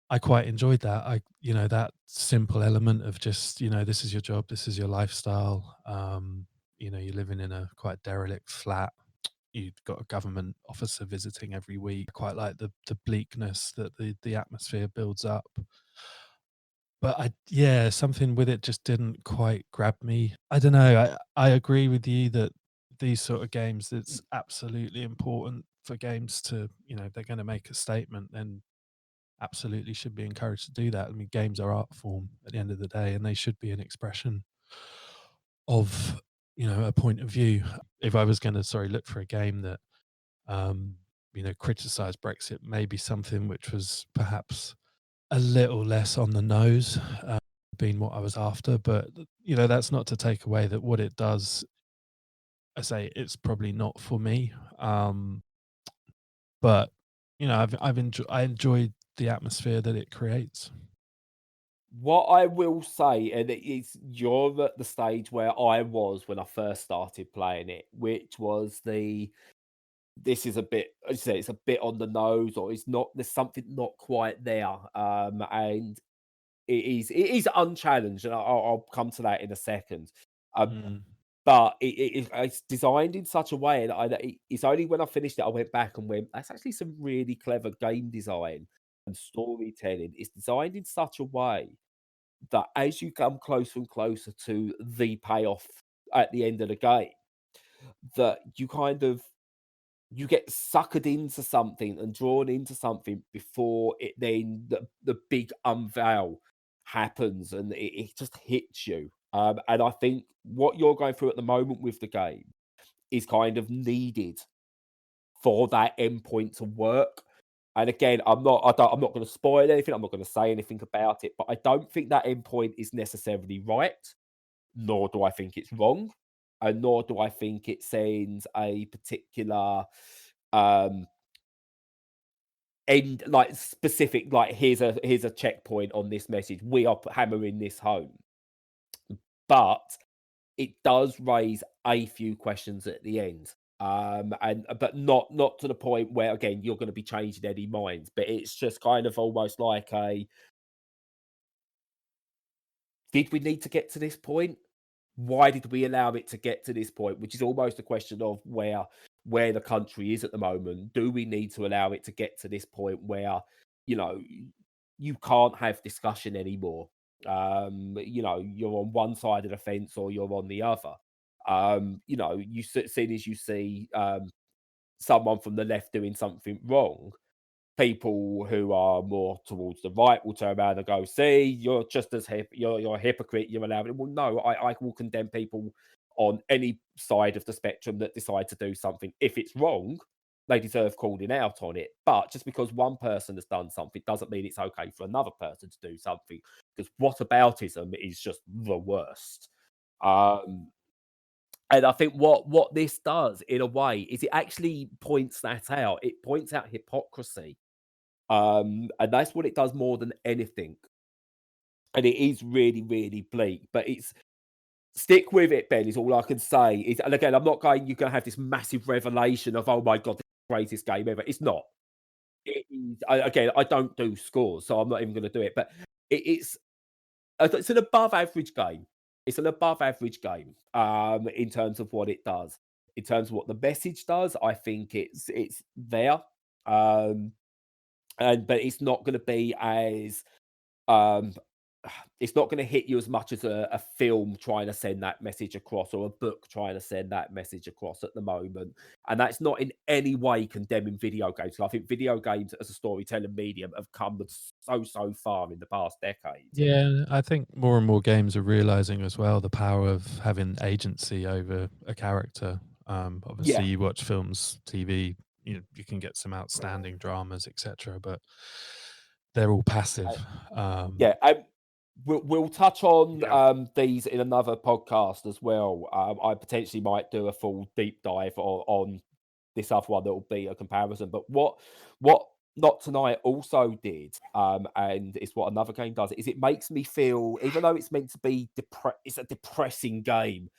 I quite enjoyed that. That simple element of just, this is your job, this is your lifestyle. You're living in a quite derelict flat. You've got a government officer visiting every week. I quite like the bleakness that the atmosphere builds up. But something with it just didn't quite grab me. I don't know. I agree with you that these sort of games, it's absolutely important for games to, if they're going to make a statement, then absolutely should be encouraged to do that. I mean, games are art form at the end of the day, and they should be an expression of, a point of view. If I was going to, look for a game that, criticized Brexit, maybe something which was perhaps a little less on the nose, being what I was after. But, that's not to take away that what it does, I say it's probably not for me. But, I enjoyed the atmosphere that it creates. What I will say, and you're at the stage where I was when I first started playing it, which was this is a bit, as you say, it's a bit on the nose, or it's not. There's something not quite there, and it is unchallenged, and I'll come to that in a second. But it's designed in such a way that it's only when I finished it I went back and went, that's actually some really clever game design and storytelling. It's designed in such a way that as you come closer and closer to the payoff at the end of the game, that you get suckered into something and drawn into something before it then the big unveil happens, and it just hits you. And I think what you're going through at the moment with the game is kind of needed for that endpoint to work. And again, I'm not going to spoil anything. I'm not going to say anything about it, but I don't think that endpoint is necessarily right, nor do I think it's wrong, and nor do I think it sends a particular end, like specific, like here's a checkpoint on this message. We are hammering this home, but it does raise a few questions at the end. But not to the point where again you're going to be changing any minds, but it's just kind of almost like did we need to get to this point? why did we allow it to get to this point? Which is almost a question of where the country is at the moment. Do we need to allow it to get to this point where, you know, you can't have discussion anymore? You know, you're on one side of the fence or you're on the other. You know, soon as you see someone from the left doing something wrong, people who are more towards the right will turn around and go, "See, you're just as you're a hypocrite. You're allowed it." Well, no, I will condemn people on any side of the spectrum that decide to do something. If it's wrong, they deserve calling out on it. But just because one person has done something doesn't mean it's okay for another person to do something. Because whataboutism is just the worst. Um, and I think what this does in a way is it actually points that out. It points out hypocrisy. And that's what it does more than anything. And it is really, really bleak. But it's stick with it, Ben, is all I can say. And again, I'm not going, you're gonna have this massive revelation of, oh my god, this is the greatest game ever. It's not. It is, again, I don't do scores, so I'm not even gonna do it. But it's an above average game. It's an above average game in terms of what it does. In terms of what the message does, I think it's there. Um but it's not going to be as um it's not going to hit you as much as a film trying to send that message across, or a book trying to send that message across at the moment. And that's not in any way condemning video games. I think video games as a storytelling medium have come so far in the past decade. Yeah, I think more and more games are realizing as well the power of having agency over a character. Obviously, Yeah, you watch films, TV, you can get some outstanding dramas, etc., but they're all passive. yeah. We'll touch on Yeah. these in another podcast as well. I potentially might do a full deep dive on this other one that will be a comparison. But what Not Tonight also did, and it's what another game does, is it makes me feel, even though it's meant to be it's a depressing game.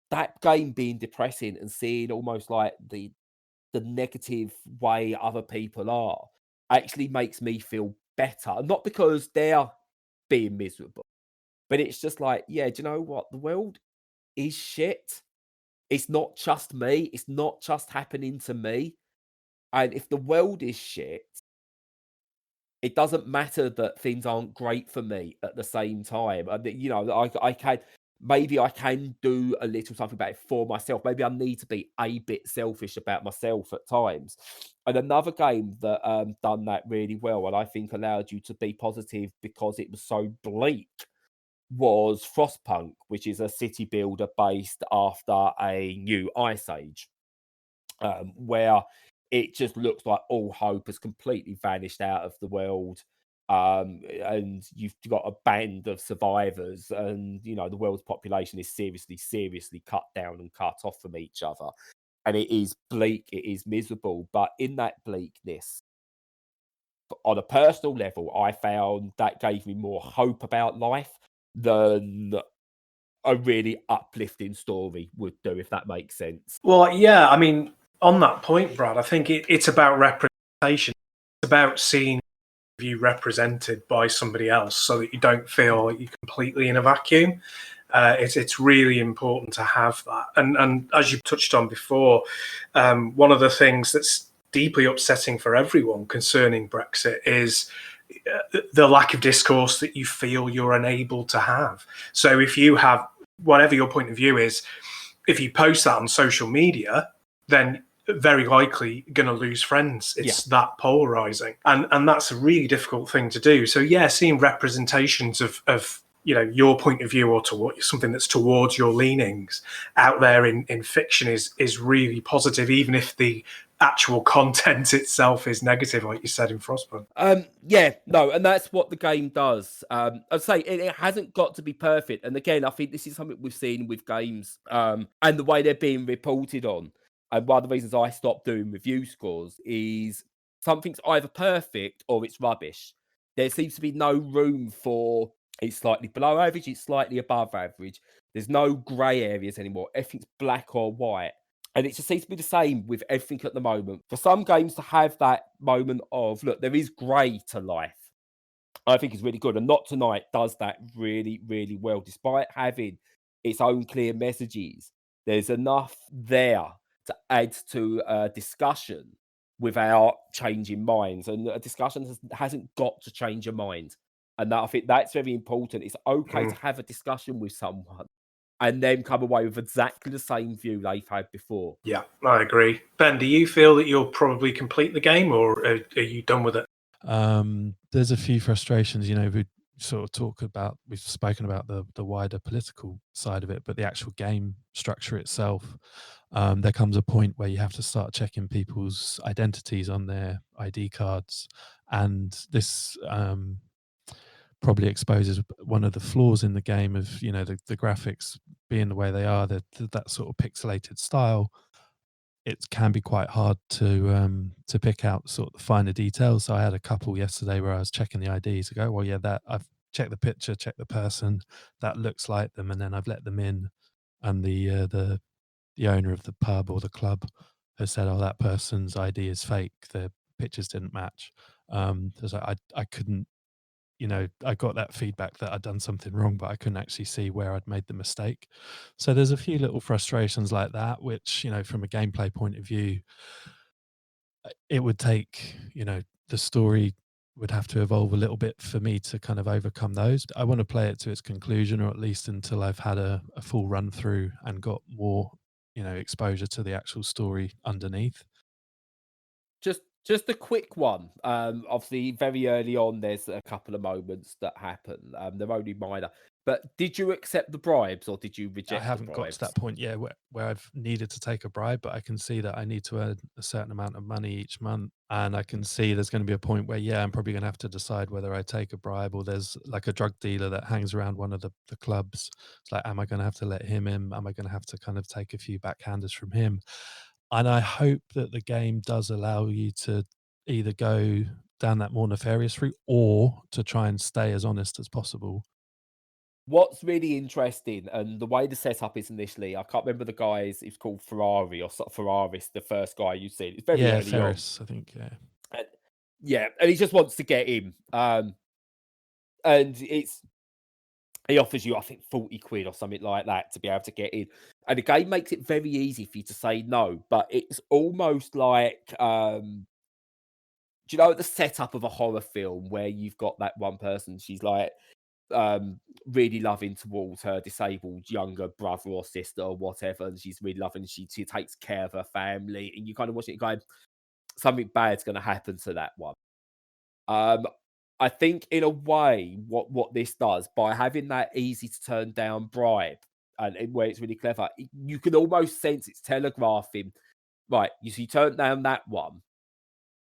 That game being depressing and seeing almost like the negative way other people are actually makes me feel better. Not because they're being miserable, but it's just like, yeah, do you know what? The world is shit. It's not just me. It's not just happening to me. And if the world is shit, it doesn't matter that things aren't great for me at the same time. And you know, I can, maybe I can do a little something about it for myself. Maybe I need to be a bit selfish about myself at times. And another game that done that really well, and I think allowed you to be positive because it was so bleak, was Frostpunk, which is a city builder based after a new ice age, where it just looks like all hope has completely vanished out of the world. And you've got a band of survivors, and you know the world's population is seriously cut down and cut off from each other. And it is bleak, it is miserable, but in that bleakness, on a personal level, I found that gave me more hope about life than a really uplifting story would do, if that makes sense. Well, yeah, I mean, on that point, Brad, I think it's about representation. It's about seeing you represented by somebody else so that you don't feel like you're completely in a vacuum. It's really important to have that. And as you touched on before, one of the things that's deeply upsetting for everyone concerning Brexit is the lack of discourse that you feel you're unable to have. So if you have, whatever your point of view is, if you post that on social media, then very likely going to lose friends. It's that polarizing, and that's a really difficult thing to do. So yeah, seeing representations of you know your point of view or something that's towards your leanings out there in fiction is really positive, even if the actual content itself is negative, like you said in Frostpunk. Yeah, no, and that's what the game does. I'd say it hasn't got to be perfect. And again, I think this is something we've seen with games, and the way they're being reported on. And one of the reasons I stopped doing review scores is something's either perfect or it's rubbish. There seems to be no room for it's slightly below average, it's slightly above average. There's no grey areas anymore. Everything's black or white. And it just seems to be the same with everything at the moment. For some games to have that moment of, look, there is grey to life, I think is really good. And Not Tonight does that really well, despite having its own clear messages. There's enough there to add to a discussion without changing minds. And a discussion hasn't got to change your mind. And I think that's very important. It's okay to have a discussion with someone and then come away with exactly the same view they've had before. Yeah, I agree. Ben, do you feel that you'll probably complete the game, or are you done with it? There's a few frustrations, we sort of we've spoken about the wider political side of it, but the actual game structure itself, there comes a point where you have to start checking people's identities on their ID cards, and this probably exposes one of the flaws in the game of the graphics being the way they are, that sort of pixelated style. It can be quite hard to pick out sort of the finer details. So I had a couple yesterday where I was checking the IDs to go, well, yeah, that I've checked the picture, checked the person, that looks like them, and then I've let them in, and the owner of the pub or the club has said, oh, that person's ID is fake. The pictures didn't match. So I couldn't, I got that feedback that I'd done something wrong, but I couldn't actually see where I'd made the mistake. So there's a few little frustrations like that, which, from a gameplay point of view, it would take, the story would have to evolve a little bit for me to kind of overcome those. I want to play it to its conclusion, or at least until I've had a full run through and got more, exposure to the actual story underneath. Just a quick one. Obviously, very early on, there's a couple of moments that happen. They're only minor. But did you accept the bribes or did you reject I the haven't got bribes? to that point yet where I've needed to take a bribe, but I can see that I need to earn a certain amount of money each month. And I can see there's going to be a point where, I'm probably going to have to decide whether I take a bribe, or there's like a drug dealer that hangs around one of the clubs. It's like, am I going to have to let him in? Am I going to have to kind of take a few backhanders from him? And I hope that the game does allow you to either go down that more nefarious route or to try and stay as honest as possible. What's really interesting, and the way the setup is initially, I can't remember the guy's, it's called Ferrari or Ferraris, the first guy you see. It's very early Ferris, I think, on. And he just wants to get in. And he offers you, I think, 40 quid or something like that to be able to get in. And the game makes it very easy for you to say no, but it's almost like, do you know the setup of a horror film where you've got that one person, she's like, really loving towards her disabled younger brother or sister or whatever, and she's really loving, she takes care of her family, and you kind of watch it going, something bad's going to happen to that one. I think in a way what this does, by having that easy to turn down bribe, and where it's really clever, you can almost sense it's telegraphing, right, you turn down that one,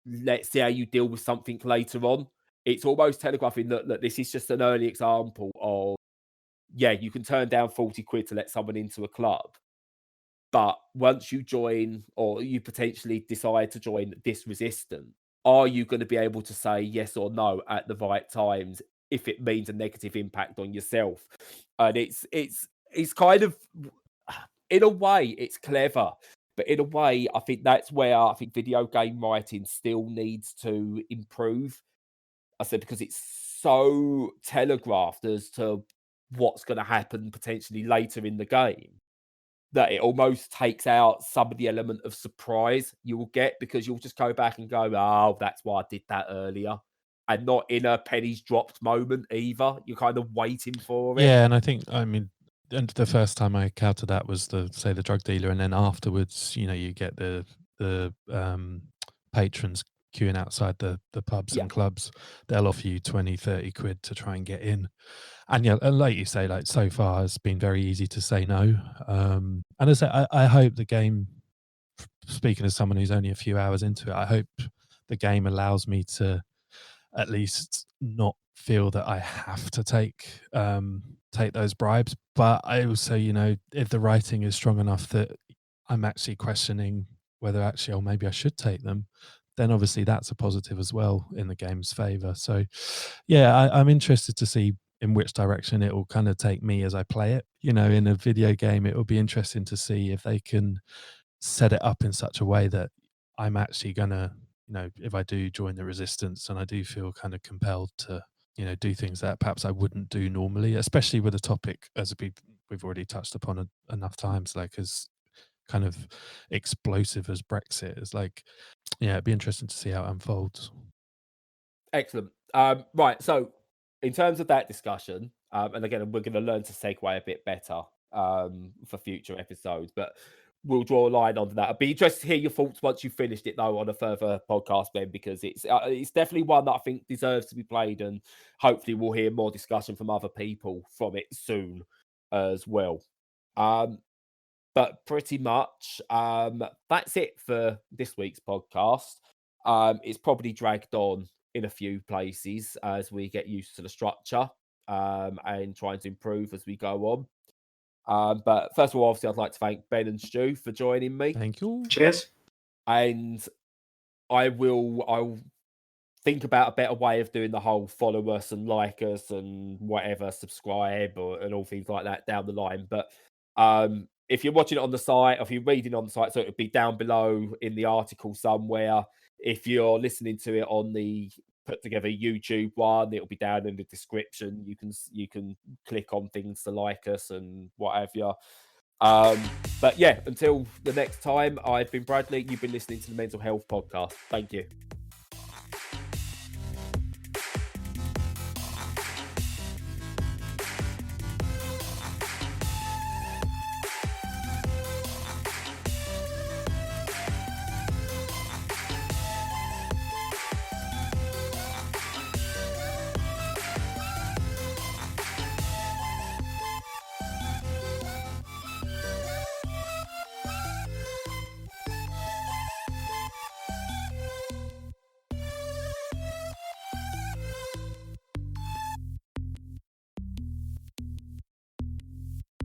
let's see how you deal with something later on. It's almost telegraphing that this is just an early example of, you can turn down 40 quid to let someone into a club. But once you join, or you potentially decide to join this resistance, are you going to be able to say yes or no at the right times if it means a negative impact on yourself? And it's kind of, in a way, it's clever. But in a way, I think that's where I think video game writing still needs to improve. I said, because it's so telegraphed as to what's going to happen potentially later in the game, that it almost takes out some of the element of surprise you will get, because you'll just go back and go, oh, that's why I did that earlier. And not in a pennies dropped moment either. You're kind of waiting for it. Yeah, and I think, and the first time I encountered that was the drug dealer, and then afterwards, you get the patrons queuing outside the pubs Yeah. and clubs. They'll offer you 20, 30 quid to try and get in. And and like you say, like so far it's been very easy to say no. And as I hope the game, speaking as someone who's only a few hours into it, I hope the game allows me to at least not feel that I have to take those bribes. But I also, if the writing is strong enough that I'm actually questioning whether actually, oh, maybe I should take them, then obviously that's a positive as well in the game's favor. So I'm interested to see in which direction it will kind of take me as I play it. In a video game, it will be interesting to see if they can set it up in such a way that I'm actually gonna, if I do join the resistance and I do feel kind of compelled to, do things that perhaps I wouldn't do normally, especially with a topic as we've already touched upon enough times, like as kind of explosive as Brexit is. Like, yeah, it'd be interesting to see how it unfolds. Excellent. Right, so in terms of that discussion, and again, we're going to learn to segue a bit better for future episodes, but we'll draw a line onto that. I'd be interested to hear your thoughts once you've finished it, though, on a further podcast, Ben, because it's definitely one that I think deserves to be played, and hopefully we'll hear more discussion from other people from it soon as well. But pretty much that's it for this week's podcast. It's probably dragged on in a few places as we get used to the structure and trying to improve as we go on. But first of all, obviously, I'd like to thank Ben and Stu for joining me. Thank you. Cheers. And I'll think about a better way of doing the whole follow us and like us and whatever, subscribe and all things like that down the line. But if you're watching it on the site, or if you're reading on the site, so it'll be down below in the article somewhere. If you're listening to it on the put together YouTube one, it'll be down in the description. You can click on things to like us and whatever. But yeah, until the next time, I've been Bradley. You've been listening to the Mental Health Podcast. Thank you.